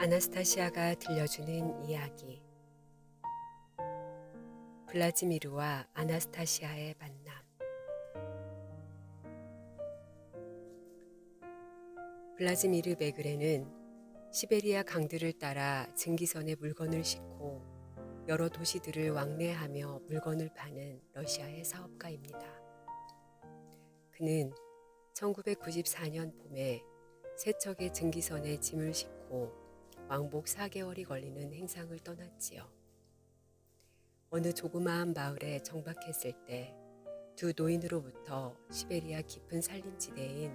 아나스타시아가 들려주는 이야기. 블라지미르와 아나스타시아의 만남. 블라지미르 메그레는 시베리아 강들을 따라 증기선에 물건을 싣고 여러 도시들을 왕래하며 물건을 파는 러시아의 사업가입니다. 그는 1994년 봄에 세 척의 증기선에 짐을 싣고 왕복 4개월이 걸리는 행상을 떠났지요. 어느 조그마한 마을에 정박했을 때 두 노인으로부터 시베리아 깊은 산림지대인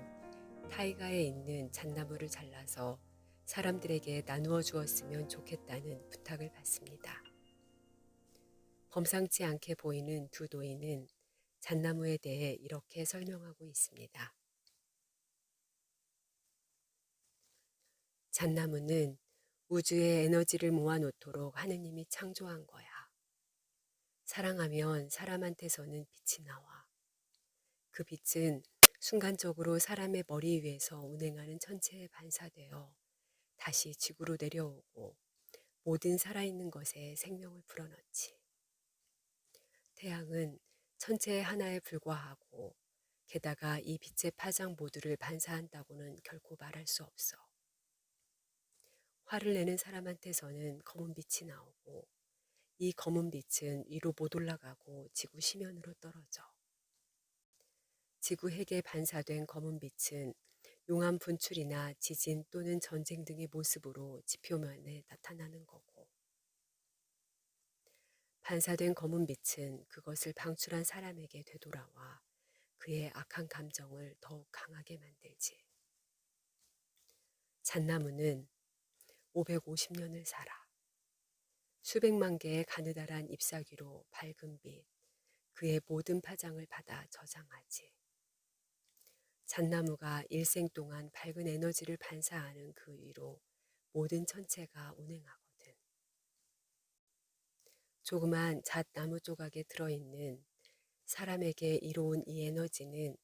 타이가에 있는 잣나무를 잘라서 사람들에게 나누어 주었으면 좋겠다는 부탁을 받습니다. 범상치 않게 보이는 두 노인은 잣나무에 대해 이렇게 설명하고 있습니다. 잣나무는 우주의 에너지를 모아놓도록 하느님이 창조한 거야. 사랑하면 사람한테서는 빛이 나와. 그 빛은 순간적으로 사람의 머리 위에서 운행하는 천체에 반사되어 다시 지구로 내려오고 모든 살아있는 것에 생명을 불어넣지. 태양은 천체의 하나에 불과하고 게다가 이 빛의 파장 모두를 반사한다고는 결코 말할 수 없어. 화를 내는 사람한테서는 검은 빛이 나오고 이 검은 빛은 위로 못 올라가고 지구 심연으로 떨어져. 지구 핵에 반사된 검은 빛은 용암 분출이나 지진 또는 전쟁 등의 모습으로 지표면에 나타나는 거고, 반사된 검은 빛은 그것을 방출한 사람에게 되돌아와 그의 악한 감정을 더욱 강하게 만들지. 잣나무는 550년을 살아. 수백만 개의 가느다란 잎사귀로 밝은 빛, 그의 모든 파장을 받아 저장하지. 잣나무가 일생 동안 밝은 에너지를 반사하는 그 위로 모든 천체가 운행하거든. 조그만 잣나무 조각에 들어있는 사람에게 이로운 이 에너지는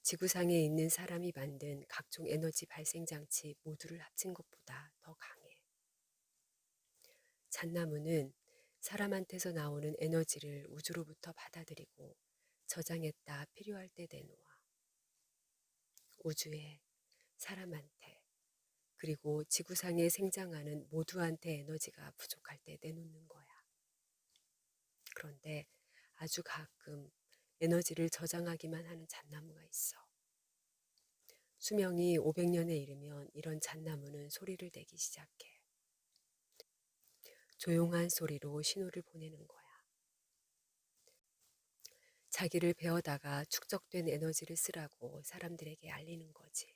지구상에 있는 사람이 만든 각종 에너지 발생 장치 모두를 합친 것보다 더 강해. 잣나무는 사람한테서 나오는 에너지를 우주로부터 받아들이고 저장했다 필요할 때 내놓아. 우주에, 사람한테, 그리고 지구상에 생장하는 모두한테 에너지가 부족할 때 내놓는 거야. 그런데 아주 가끔 에너지를 저장하기만 하는 잣나무가 있어. 수명이 500년에 이르면 이런 잣나무는 소리를 내기 시작해. 조용한 소리로 신호를 보내는 거야. 자기를 배워다가 축적된 에너지를 쓰라고 사람들에게 알리는 거지.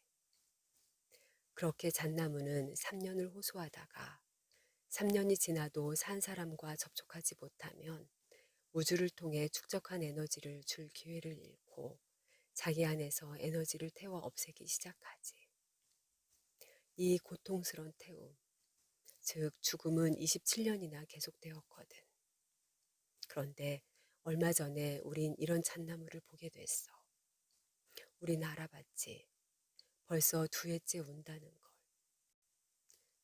그렇게 잣나무는 3년을 호소하다가 3년이 지나도 산 사람과 접촉하지 못하면 우주를 통해 축적한 에너지를 줄 기회를 잃고 자기 안에서 에너지를 태워 없애기 시작하지. 이 고통스러운 태움, 즉 죽음은 27년이나 계속되었거든. 그런데 얼마 전에 우린 이런 잣나무를 보게 됐어. 우린 알아봤지. 벌써 2회째 운다는 걸.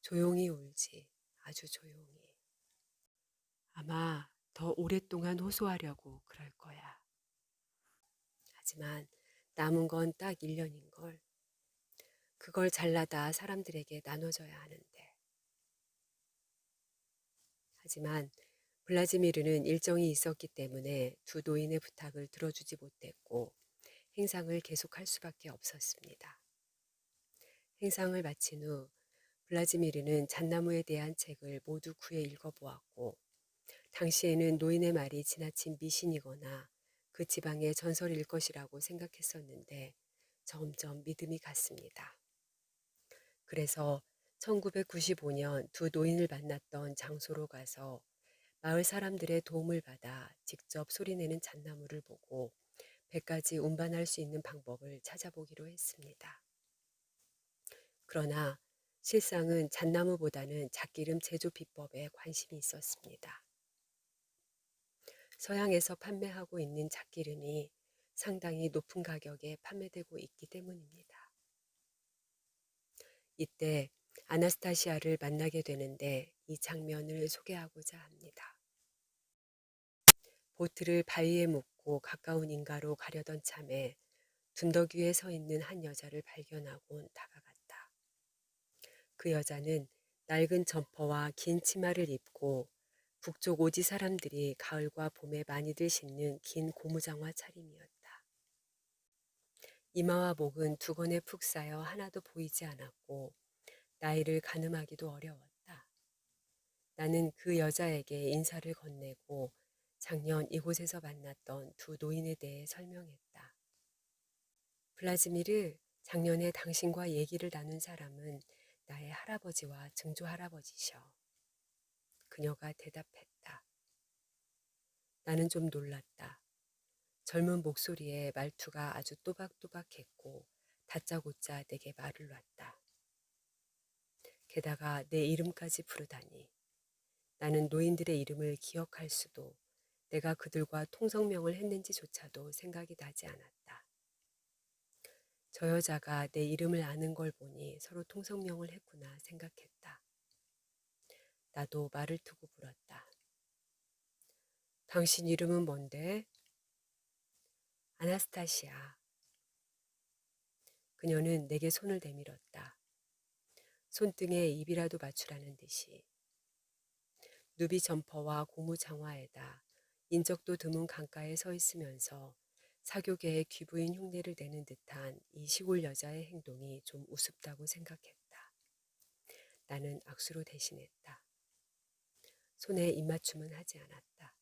조용히 울지. 아주 조용히. 아마 더 오랫동안 호소하려고 그럴 거야. 하지만 남은 건 딱 1년인걸. 그걸 잘라다 사람들에게 나눠줘야 하는데. 하지만 블라지미르는 일정이 있었기 때문에 두 노인의 부탁을 들어주지 못했고 행상을 계속할 수밖에 없었습니다. 행상을 마친 후 블라지미르는 잣나무에 대한 책을 모두 구해 읽어보았고 당시에는 노인의 말이 지나친 미신이거나 그 지방의 전설일 것이라고 생각했었는데 점점 믿음이 갔습니다. 그래서 1995년 두 노인을 만났던 장소로 가서 마을 사람들의 도움을 받아 직접 소리내는 잣나무를 보고 100가지 운반할 수 있는 방법을 찾아보기로 했습니다. 그러나 실상은 잣나무보다는 잣기름 제조 비법에 관심이 있었습니다. 서양에서 판매하고 있는 잣기름이 상당히 높은 가격에 판매되고 있기 때문입니다. 이때 아나스타시아를 만나게 되는데 이 장면을 소개하고자 합니다. 보트를 바위에 묻고 가까운 인가로 가려던 참에 둔덕 위에 서 있는 한 여자를 발견하곤 다가갔다. 그 여자는 낡은 점퍼와 긴 치마를 입고 북쪽 오지 사람들이 가을과 봄에 많이들 신는 긴 고무장화 차림이었다. 이마와 목은 두건에 푹 쌓여 하나도 보이지 않았고 나이를 가늠하기도 어려웠다. 나는 그 여자에게 인사를 건네고 작년 이곳에서 만났던 두 노인에 대해 설명했다. 블라지미르, 작년에 당신과 얘기를 나눈 사람은 나의 할아버지와 증조 할아버지셔. 그녀가 대답했다. 나는 좀 놀랐다. 젊은 목소리에 말투가 아주 또박또박했고 다짜고짜 내게 말을 놨다. 게다가 내 이름까지 부르다니. 나는 노인들의 이름을 기억할 수도 내가 그들과 통성명을 했는지조차도 생각이 나지 않았다. 저 여자가 내 이름을 아는 걸 보니 서로 통성명을 했구나 생각했다. 나도 말을 트고 물었다. 당신 이름은 뭔데? 아나스타시아. 그녀는 내게 손을 내밀었다. 손등에 입이라도 맞추라는 듯이. 누비 점퍼와 고무 장화에다 인적도 드문 강가에 서 있으면서 사교계의 귀부인 흉내를 내는 듯한 이 시골 여자의 행동이 좀 우습다고 생각했다. 나는 악수로 대신했다. 손에 입맞춤은 하지 않았다.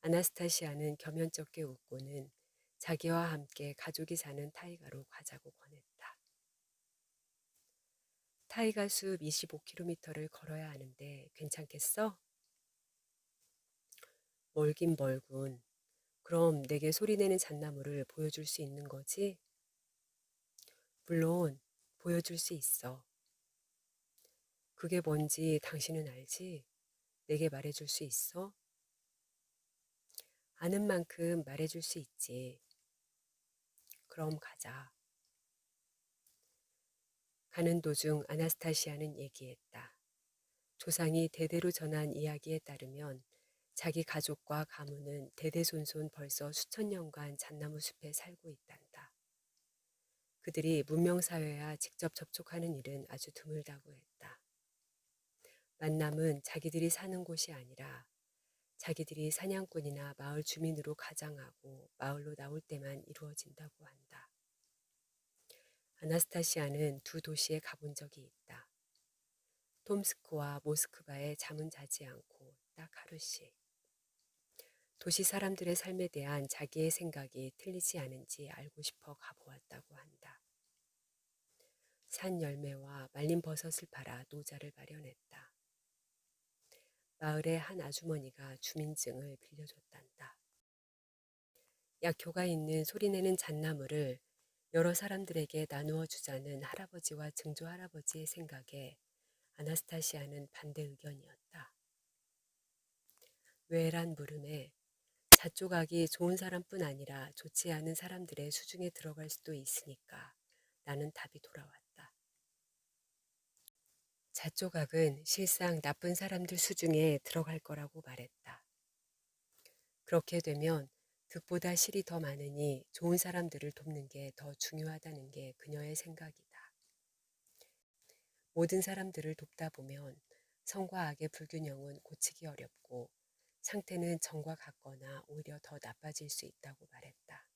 아나스타시아는 겸연쩍게 웃고는 자기와 함께 가족이 사는 타이가로 가자고 권했다. 타이가 숲 25km를 걸어야 하는데 괜찮겠어? 멀긴 멀군. 그럼 내게 소리내는 잣나무를 보여줄 수 있는 거지? 물론 보여줄 수 있어. 그게 뭔지 당신은 알지? 내게 말해줄 수 있어? 아는 만큼 말해줄 수 있지. 그럼 가자. 가는 도중 아나스타시아는 얘기했다. 조상이 대대로 전한 이야기에 따르면 자기 가족과 가문은 대대손손 벌써 수천 년간 잣나무 숲에 살고 있단다. 그들이 문명사회와 직접 접촉하는 일은 아주 드물다고 했다. 만남은 자기들이 사는 곳이 아니라 자기들이 사냥꾼이나 마을 주민으로 가장하고 마을로 나올 때만 이루어진다고 한다. 아나스타시아는 두 도시에 가본 적이 있다. 톰스크와 모스크바에 잠은 자지 않고 딱 하루씩. 도시 사람들의 삶에 대한 자기의 생각이 틀리지 않은지 알고 싶어 가보았다고 한다. 산 열매와 말린 버섯을 팔아 노자를 마련했다. 마을의 한 아주머니가 주민증을 빌려줬단다. 약효가 있는 소리내는 잣나무를 여러 사람들에게 나누어 주자는 할아버지와 증조 할아버지의 생각에 아나스타시아는 반대 의견이었다. 왜란 물음에 잣조각이 좋은 사람뿐 아니라 좋지 않은 사람들의 수중에 들어갈 수도 있으니까 나는 답이 돌아왔다. 잣조각은 실상 나쁜 사람들 수중에 들어갈 거라고 말했다. 그렇게 되면 득보다 실이 더 많으니 좋은 사람들을 돕는 게 더 중요하다는 게 그녀의 생각이다. 모든 사람들을 돕다 보면 성과 악의 불균형은 고치기 어렵고 상태는 전과 같거나 오히려 더 나빠질 수 있다고 말했다.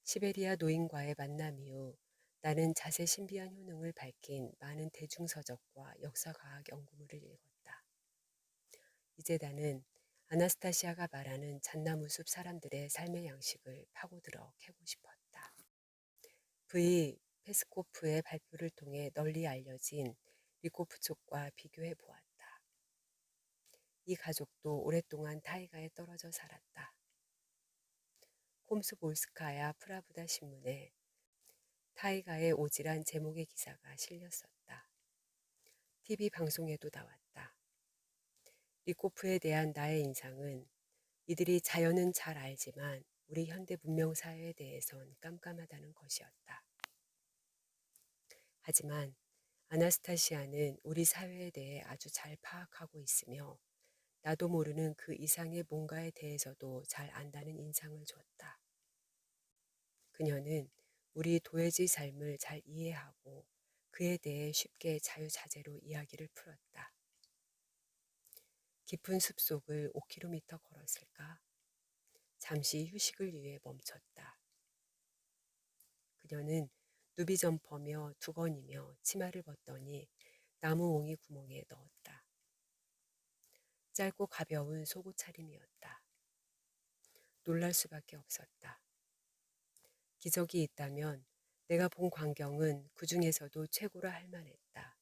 시베리아 노인과의 만남 이후 나는 잣의 신비한 효능을 밝힌 많은 대중서적과 역사과학 연구물을 읽었다. 이제 나는 아나스타시아가 말하는 잣나무 숲 사람들의 삶의 양식을 파고들어 캐고 싶었다. V. 페스코프의 발표를 통해 널리 알려진 리코프족과 비교해 보았다. 이 가족도 오랫동안 타이가에 떨어져 살았다. 콤스볼스카야 프라브다 신문에 타이가의 오지란 제목의 기사가 실렸었다. TV 방송에도 나왔다. 리코프에 대한 나의 인상은 이들이 자연은 잘 알지만 우리 현대 문명 사회에 대해선 깜깜하다는 것이었다. 하지만 아나스타시아는 우리 사회에 대해 아주 잘 파악하고 있으며 나도 모르는 그 이상의 뭔가에 대해서도 잘 안다는 인상을 줬다. 그녀는 우리 도회지 삶을 잘 이해하고 그에 대해 쉽게 자유자재로 이야기를 풀었다. 깊은 숲속을 5km 걸었을까? 잠시 휴식을 위해 멈췄다. 그녀는 누비 점퍼며 두건이며 치마를 벗더니 나무 옹이 구멍에 넣었다. 짧고 가벼운 속옷 차림이었다. 놀랄 수밖에 없었다. 기적이 있다면 내가 본 광경은 그 중에서도 최고라 할 만했다.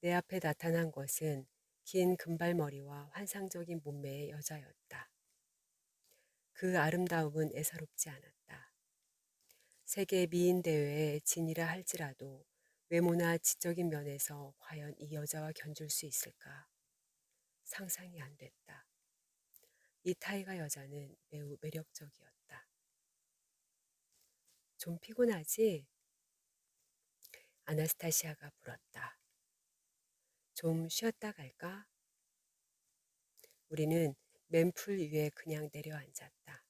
내 앞에 나타난 것은 긴 금발머리와 환상적인 몸매의 여자였다. 그 아름다움은 애사롭지 않았다. 세계 미인 대회의 진이라 할지라도 외모나 지적인 면에서 과연 이 여자와 견줄 수 있을까? 상상이 안 됐다. 이 타이가 여자는 매우 매력적이었다. 좀 피곤하지? 아나스타시아가 물었다. 좀 쉬었다 갈까? 우리는 맨풀 위에 그냥 내려앉았다.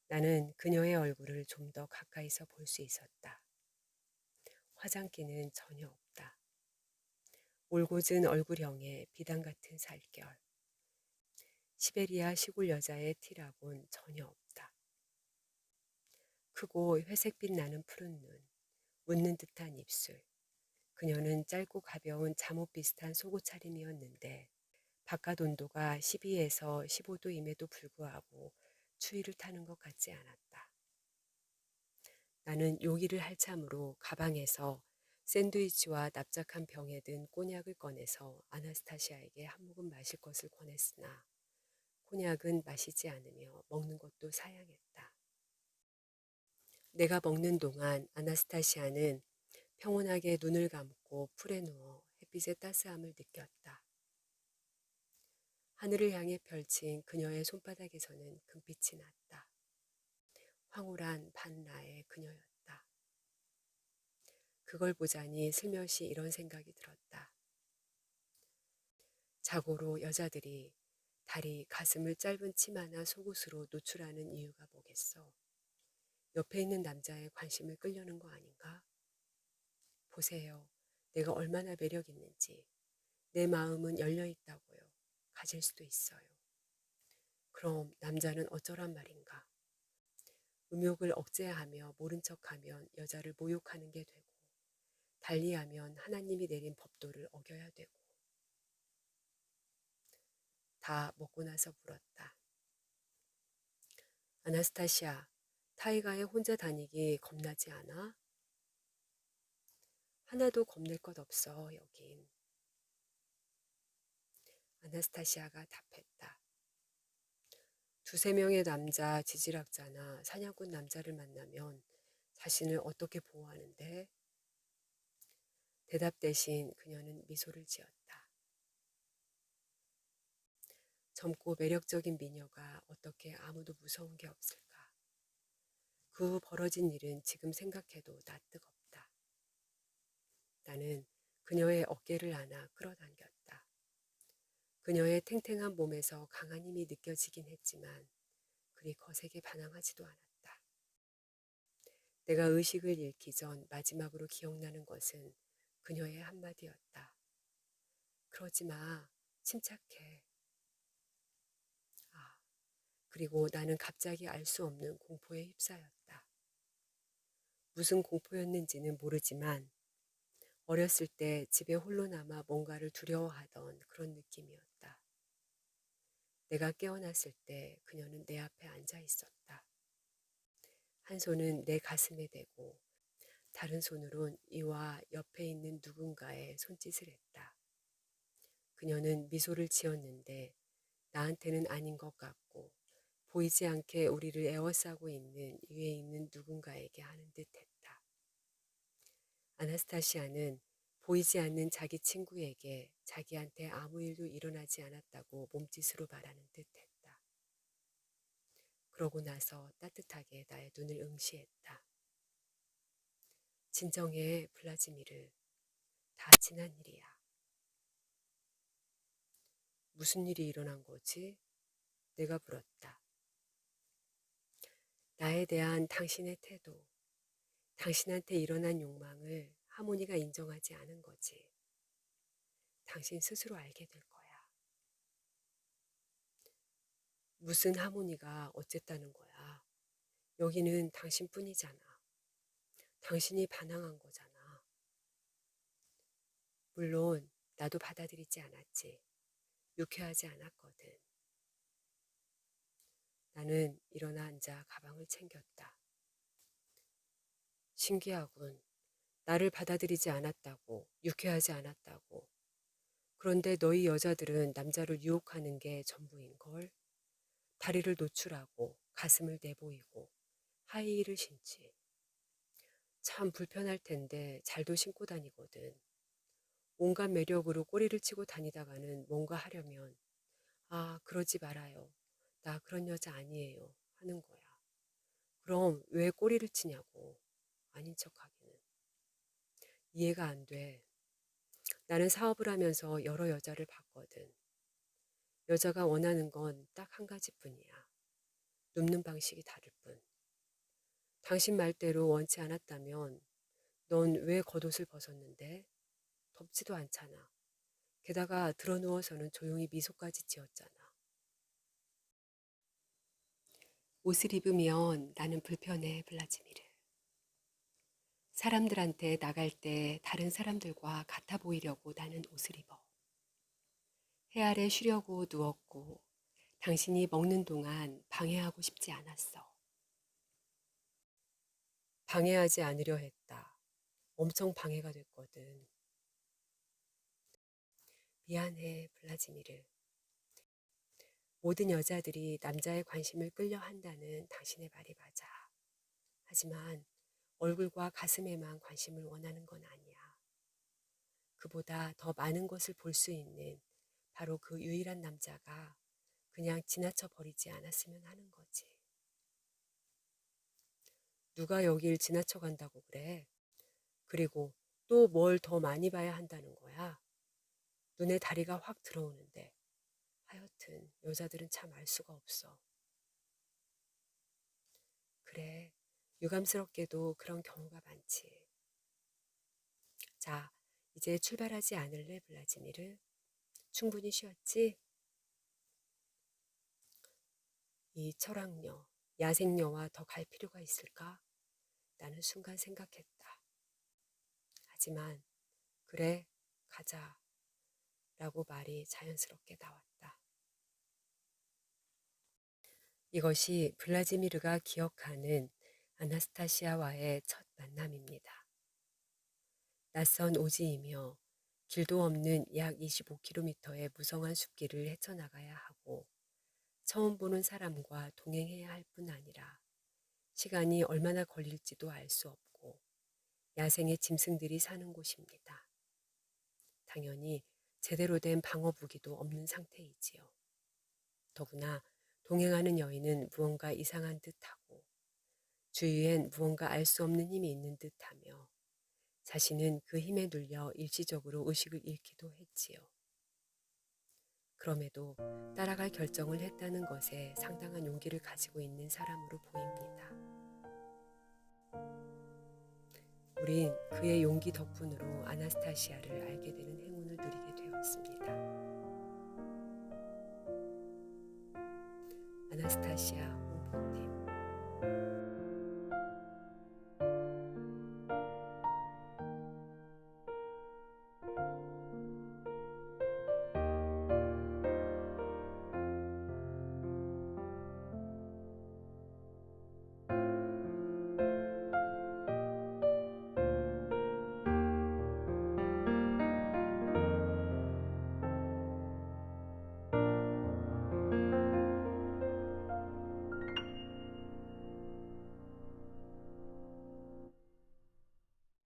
나는 그녀의 얼굴을 좀 더 가까이서 볼 수 있었다. 화장기는 전혀 없다. 올곧은 얼굴형의 비단 같은 살결. 시베리아 시골 여자의 티라곤 전혀 없다. 크고 회색빛 나는 푸른 눈, 웃는 듯한 입술. 그녀는 짧고 가벼운 잠옷 비슷한 속옷 차림이었는데 바깥 온도가 12에서 15도임에도 불구하고 추위를 타는 것 같지 않았다. 나는 요기를 할 참으로 가방에서 샌드위치와 납작한 병에 든 꼬냑을 꺼내서 아나스타시아에게 한 모금 마실 것을 권했으나 코냑은 마시지 않으며 먹는 것도 사양했다. 내가 먹는 동안 아나스타시아는 평온하게 눈을 감고 풀에 누워 햇빛의 따스함을 느꼈다. 하늘을 향해 펼친 그녀의 손바닥에서는 금빛이 났다. 황홀한 반나의 그녀였다. 그걸 보자니 슬며시 이런 생각이 들었다. 자고로 여자들이 다리, 가슴을 짧은 치마나 속옷으로 노출하는 이유가 뭐겠어? 옆에 있는 남자의 관심을 끌려는 거 아닌가? 보세요. 내가 얼마나 매력 있는지. 내 마음은 열려 있다고요. 가질 수도 있어요. 그럼 남자는 어쩌란 말인가? 음욕을 억제하며 모른 척하면 여자를 모욕하는 게 되고, 달리하면 하나님이 내린 법도를 어겨야 되고. 다 먹고 나서 물었다. 아나스타시아, 타이가에 혼자 다니기 겁나지 않아? 하나도 겁낼 것 없어, 여긴. 아나스타시아가 답했다. 두세 명의 남자 지질학자나 사냥꾼 남자를 만나면 자신을 어떻게 보호하는데? 대답 대신 그녀는 미소를 지었다. 젊고 매력적인 미녀가 어떻게 아무도 무서운 게 없을까? 그 후 벌어진 일은 지금 생각해도 낯뜨겁다. 나는 그녀의 어깨를 안아 끌어당겼다. 그녀의 탱탱한 몸에서 강한 힘이 느껴지긴 했지만 그리 거세게 반항하지도 않았다. 내가 의식을 잃기 전 마지막으로 기억나는 것은 그녀의 한마디였다. 그러지 마. 침착해. 아, 그리고 나는 갑자기 알 수 없는 공포에 휩싸였다. 무슨 공포였는지는 모르지만 어렸을 때 집에 홀로 남아 뭔가를 두려워하던 그런 느낌이었다. 내가 깨어났을 때 그녀는 내 앞에 앉아 있었다. 한 손은 내 가슴에 대고 다른 손으론 이와 옆에 있는 누군가의 손짓을 했다. 그녀는 미소를 지었는데 나한테는 아닌 것 같고 보이지 않게 우리를 에워싸고 있는 위에 있는 누군가에게 하는 듯 했다. 아나스타시아는 보이지 않는 자기 친구에게 자기한테 아무 일도 일어나지 않았다고 몸짓으로 말하는 듯 했다. 그러고 나서 따뜻하게 나의 눈을 응시했다. 진정해, 블라지미르. 다 지난 일이야. 무슨 일이 일어난 거지? 내가 물었다. 나에 대한 당신의 태도, 당신한테 일어난 욕망을 하모니가 인정하지 않은 거지. 당신 스스로 알게 될 거야. 무슨 하모니가 어쨌다는 거야. 여기는 당신뿐이잖아. 당신이 반항한 거잖아. 물론 나도 받아들이지 않았지. 유쾌하지 않았거든. 나는 일어나 앉아 가방을 챙겼다. 신기하군. 나를 받아들이지 않았다고, 유쾌하지 않았다고. 그런데 너희 여자들은 남자를 유혹하는 게 전부인걸. 다리를 노출하고 가슴을 내보이고 하이힐을 신지. 참 불편할 텐데 잘도 신고 다니거든. 온갖 매력으로 꼬리를 치고 다니다가는 뭔가 하려면 아, 그러지 말아요. 나 그런 여자 아니에요. 하는 거야. 그럼 왜 꼬리를 치냐고. 아닌 척하기는. 이해가 안 돼. 나는 사업을 하면서 여러 여자를 봤거든. 여자가 원하는 건 딱 한 가지뿐이야. 눕는 방식이 다를 뿐. 당신 말대로 원치 않았다면 넌 왜 겉옷을 벗었는데? 덥지도 않잖아. 게다가 드러누워서는 조용히 미소까지 지었잖아. 옷을 입으면 나는 불편해, 블라지미르. 사람들한테 나갈 때 다른 사람들과 같아 보이려고 나는 옷을 입어. 해 아래 쉬려고 누웠고 당신이 먹는 동안 방해하고 싶지 않았어. 방해하지 않으려 했다. 엄청 방해가 됐거든. 미안해, 블라지미르. 모든 여자들이 남자의 관심을 끌려 한다는 당신의 말이 맞아. 하지만 얼굴과 가슴에만 관심을 원하는 건 아니야. 그보다 더 많은 것을 볼 수 있는 바로 그 유일한 남자가 그냥 지나쳐 버리지 않았으면 하는 거지. 누가 여길 지나쳐 간다고 그래? 그리고 또 뭘 더 많이 봐야 한다는 거야? 눈에 다리가 확 들어오는데. 하여튼 여자들은 참 알 수가 없어. 그래, 유감스럽게도 그런 경우가 많지. 자, 이제 출발하지 않을래, 블라지미르? 충분히 쉬었지? 이 철학녀, 야생녀와 더 갈 필요가 있을까? 나는 순간 생각했다. 하지만 그래, 가자 라고 말이 자연스럽게 나왔다. 이것이 블라지미르가 기억하는 아나스타시아와의 첫 만남입니다. 낯선 오지이며 길도 없는 약 25km의 무성한 숲길을 헤쳐나가야 하고 처음 보는 사람과 동행해야 할 뿐 아니라 시간이 얼마나 걸릴지도 알 수 없고 야생의 짐승들이 사는 곳입니다. 당연히 제대로 된 방어 무기도 없는 상태이지요. 더구나 동행하는 여인은 무언가 이상한 듯하고 주위엔 무언가 알 수 없는 힘이 있는 듯하며 자신은 그 힘에 눌려 일시적으로 의식을 잃기도 했지요. 그럼에도 따라갈 결정을 했다는 것에 상당한 용기를 가지고 있는 사람으로 보입니다. 우린 그의 용기 덕분으로 아나스타시아를 알게 되는 행운을 누리게 되었습니다. 아나스타시아 홍보팀